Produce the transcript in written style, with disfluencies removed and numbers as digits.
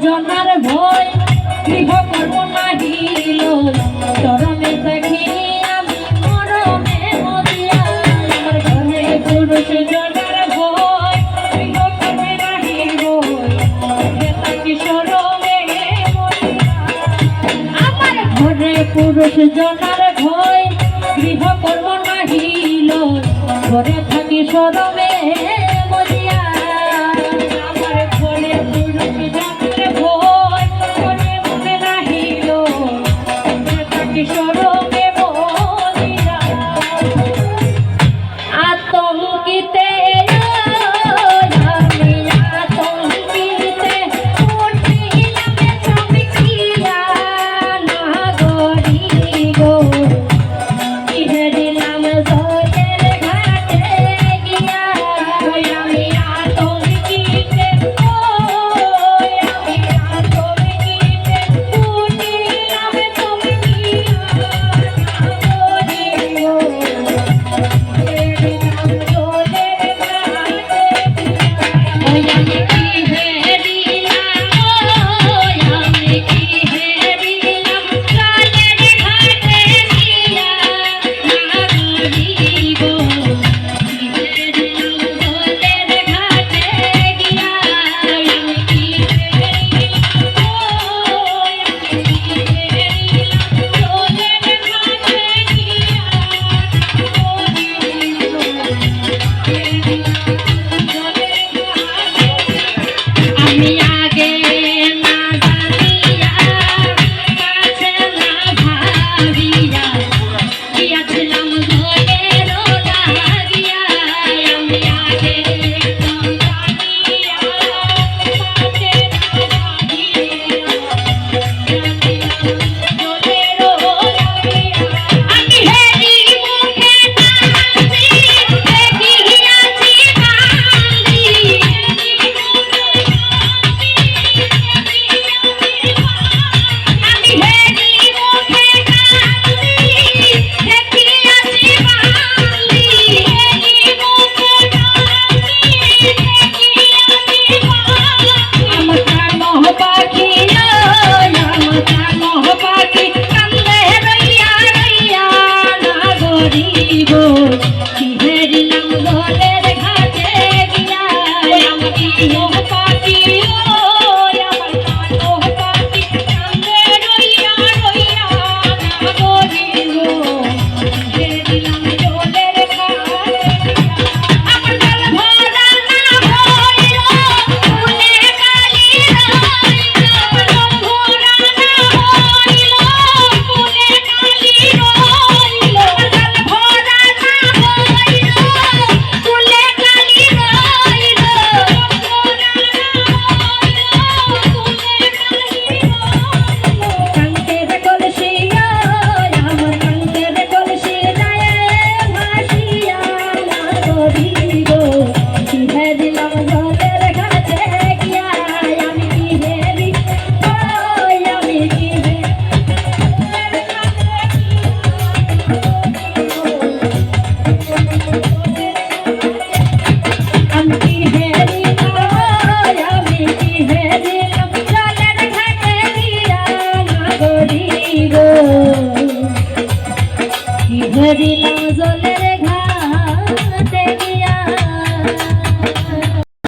জনার ভয় গৃহকর্ম নাহিল চরণে দেখি আমি মরমে মরিয়া আমার ঘরে পুরুষ জনার ভয় গৃহকর্মে নাহিল থাকি শরণে মরিয়া আমার ঘরে পুরুষ জনার ভয় গৃহকর্ম নাহিল ঘরে থাকি শরণে মরিয়া আমার ঘরে পুরুষ পাখি ও আমার কালো পাখি কান্দে রইয়া রইয়া না গরিব যে দিলাম জলের ঘাটে আমার জল ভরা না হইল ফুলে কালি রইল আমার জল ভরা না হইল ফুলে কালি রইল আমার জল ভরা না হইল ফুলে কালি রইল কান্তের কলসিয়া আমার কান্তের কলসি যায় ভাসিয়া না গরিব কিহে দিলাম জলের ঘাটে গিয়া আমি কিহে দি আমি কিহে আমি কিহে দিলাম আমি কিহে দিলাম জলের ঘাটে গিয়া না গরিব কিহে দিলাম